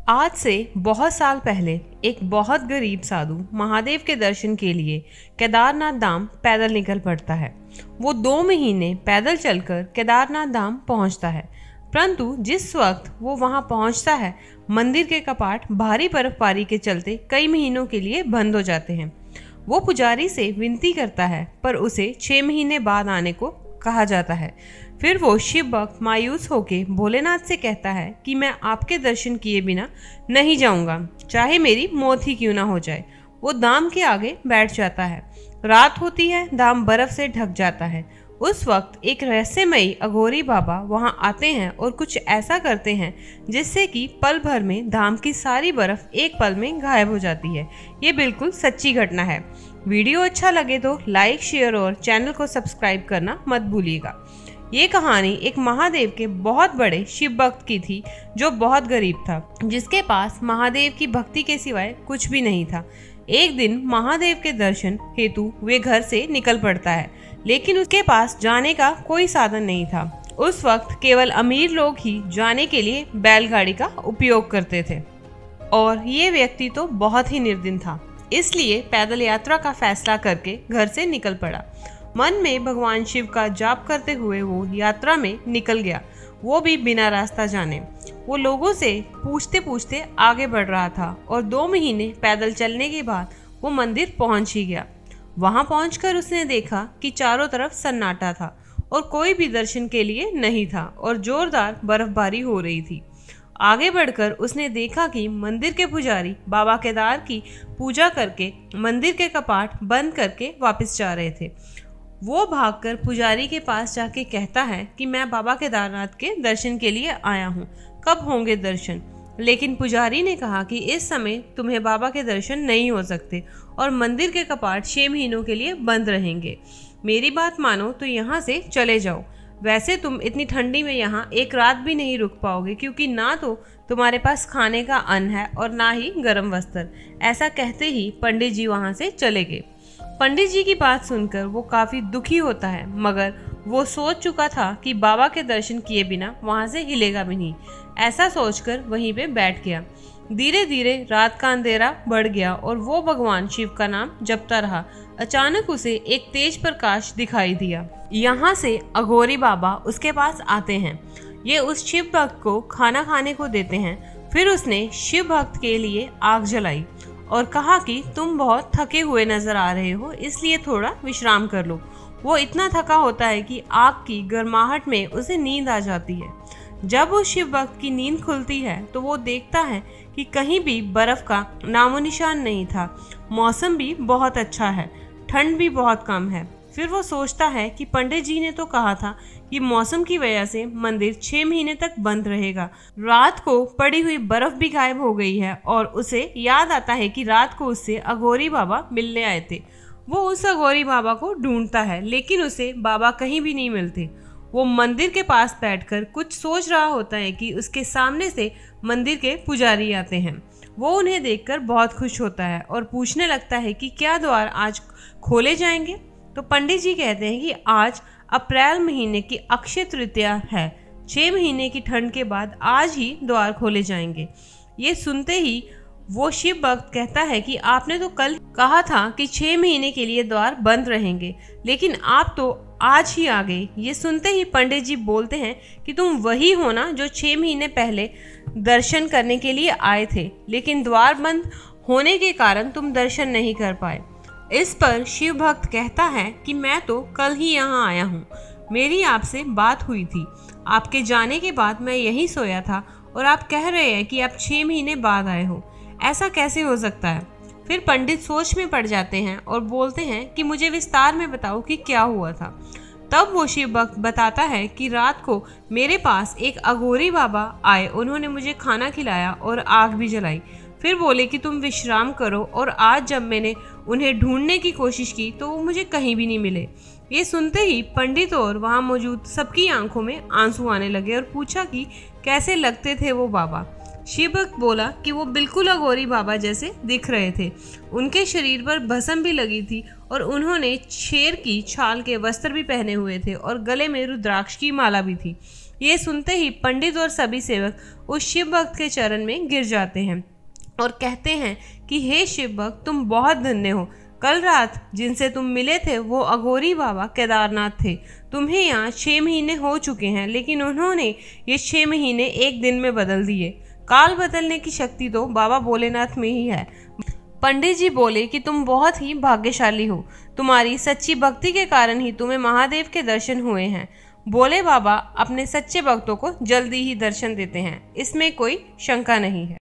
आज से बहुत साल पहले एक बहुत गरीब साधु महादेव के दर्शन के लिए केदारनाथ धाम पैदल निकल पड़ता है। वो 2 महीने पैदल चलकर केदारनाथ धाम पहुंचता है, परंतु जिस वक्त वो वहां पहुंचता है मंदिर के कपाट भारी बर्फबारी के चलते कई महीनों के लिए बंद हो जाते हैं। वो पुजारी से विनती करता है पर उसे 6 महीने बाद आने को कहा जाता है। फिर वो शिव भक्त मायूस होकर भोलेनाथ से कहता है कि मैं आपके दर्शन किए बिना नहीं जाऊंगा, चाहे मेरी मौत ही क्यों ना हो जाए। वो धाम के आगे बैठ जाता है। रात होती है, धाम बर्फ से ढक जाता है। उस वक्त एक रहस्यमयी अघोरी बाबा वहां आते हैं और कुछ ऐसा करते हैं जिससे कि पल भर में धाम की सारी बर्फ एक पल में गायब हो जाती है। ये बिल्कुल सच्ची घटना है। वीडियो अच्छा लगे तो लाइक, शेयर और चैनल को सब्सक्राइब करना मत भूलिएगा। ये कहानी एक महादेव के बहुत बड़े शिव भक्त की थी जो बहुत गरीब था, जिसके पास महादेव की भक्ति के सिवाय कुछ भी नहीं था। एक दिन महादेव के दर्शन हेतु वे घर से निकल पड़ता है, लेकिन उसके पास जाने का कोई साधन नहीं था। उस वक्त केवल अमीर लोग ही जाने के लिए बैलगाड़ी का उपयोग करते थे और ये व्यक्ति तो बहुत ही निर्धन था, इसलिए पैदल यात्रा का फैसला करके घर से निकल पड़ा। मन में भगवान शिव का जाप करते हुए वो यात्रा में निकल गया, वो भी बिना रास्ता जाने। वो लोगों से पूछते पूछते आगे बढ़ रहा था और 2 महीने पैदल चलने के बाद वो मंदिर पहुंच ही गया। वहां पहुंचकर उसने देखा कि चारों तरफ सन्नाटा था और कोई भी दर्शन के लिए नहीं था और जोरदार बर्फबारी हो रही थी। आगे बढ़कर उसने देखा कि मंदिर के पुजारी बाबा केदार की पूजा करके मंदिर के कपाट बंद करके वापस जा रहे थे। वो भागकर पुजारी के पास जाके कहता है कि मैं बाबा केदारनाथ के दर्शन के लिए आया हूँ, कब होंगे दर्शन। लेकिन पुजारी ने कहा कि इस समय तुम्हें बाबा के दर्शन नहीं हो सकते और मंदिर के कपाट 6 महीनों के लिए बंद रहेंगे। मेरी बात मानो तो यहाँ से चले जाओ। वैसे तुम इतनी ठंडी में यहाँ एक रात भी नहीं रुक पाओगे, क्योंकि ना तो तुम्हारे पास खाने का अन्न है और ना ही गर्म वस्त्र। ऐसा कहते ही पंडित जी वहाँ से चले गए। पंडित जी की बात सुनकर वो काफ़ी दुखी होता है, मगर वो सोच चुका था कि बाबा के दर्शन किए बिना वहाँ से हिलेगा भी नहीं। ऐसा सोचकर वहीं पे बैठ गया। धीरे धीरे रात का अंधेरा बढ़ गया और वो भगवान शिव का नाम जपता रहा। अचानक उसे एक तेज प्रकाश दिखाई दिया। यहाँ से अघोरी बाबा उसके पास आते हैं। ये उस शिव भक्त को खाना खाने को देते हैं। फिर उसने शिव भक्त के लिए आग जलाई और कहा कि तुम बहुत थके हुए नजर आ रहे हो, इसलिए थोड़ा विश्राम कर लो। वो इतना थका होता है कि आग की गर्माहट में उसे नींद आ जाती है। जब उस शिव भक्त की नींद खुलती है तो वो देखता है कि कहीं भी बर्फ का नामो निशान नहीं था। मौसम भी बहुत अच्छा है, ठंड भी बहुत कम है। फिर वो सोचता है कि पंडित जी ने तो कहा था कि मौसम की वजह से मंदिर 6 महीने तक बंद रहेगा। रात को पड़ी हुई बर्फ भी गायब हो गई है और उसे याद आता है कि रात को उससे अघोरी बाबा मिलने आए थे। वो उस अघोरी बाबा को ढूंढता है, लेकिन उसे बाबा कहीं भी नहीं मिलते। वो मंदिर के पास बैठकर कुछ सोच रहा होता है कि उसके सामने से मंदिर के पुजारी आते हैं। वो उन्हें देखकर बहुत खुश होता है और पूछने लगता है कि क्या द्वार आज खोले जाएंगे। तो पंडित जी कहते हैं कि आज अप्रैल महीने की अक्षय तृतीया है, 6 महीने की ठंड के बाद आज ही द्वार खोले जाएंगे। ये सुनते ही वो शिव भक्त कहता है कि आपने तो कल कहा था कि 6 महीने के लिए द्वार बंद रहेंगे, लेकिन आप तो आज ही आ गए। ये सुनते ही पंडित जी बोलते हैं कि तुम वही हो ना जो 6 महीने पहले दर्शन करने के लिए आए थे, लेकिन द्वार बंद होने के कारण तुम दर्शन नहीं कर पाए। इस पर शिव भक्त कहता है कि मैं तो कल ही यहाँ आया हूँ, मेरी आपसे बात हुई थी। आपके जाने के बाद मैं यहीं सोया था और आप कह रहे हैं कि आप 6 महीने बाद आए हो, ऐसा कैसे हो सकता है। फिर पंडित सोच में पड़ जाते हैं और बोलते हैं कि मुझे विस्तार में बताओ कि क्या हुआ था। तब वो शिव भक्त बताता है कि रात को मेरे पास एक अघोरी बाबा आए, उन्होंने मुझे खाना खिलाया और आग भी जलाई। फिर बोले कि तुम विश्राम करो, और आज जब मैंने उन्हें ढूंढने की कोशिश की तो वो मुझे कहीं भी नहीं मिले। ये सुनते ही पंडित और वहाँ मौजूद सबकी आंखों में आंसू आने लगे और पूछा कि कैसे लगते थे वो बाबा। शिव भक्त बोला कि वो बिल्कुल अघोरी बाबा जैसे दिख रहे थे। उनके शरीर पर भस्म भी लगी थी और उन्होंने शेर की छाल के वस्त्र भी पहने हुए थे और गले में रुद्राक्ष की माला भी थी। ये सुनते ही पंडित और सभी सेवक उस शिव भक्त के चरण में गिर जाते हैं और कहते हैं कि हे शिव भक्त, तुम बहुत धन्य हो। कल रात जिनसे तुम मिले थे वो अघोरी बाबा केदारनाथ थे। तुम्हें यहाँ 6 महीने हो चुके हैं, लेकिन उन्होंने ये 6 महीने एक दिन में बदल दिए। काल बदलने की शक्ति तो बाबा भोलेनाथ में ही है। पंडित जी बोले कि तुम बहुत ही भाग्यशाली हो, तुम्हारी सच्ची भक्ति के कारण ही तुम्हें महादेव के दर्शन हुए हैं। भोले बाबा अपने सच्चे भक्तों को जल्दी ही दर्शन देते हैं, इसमें कोई शंका नहीं है।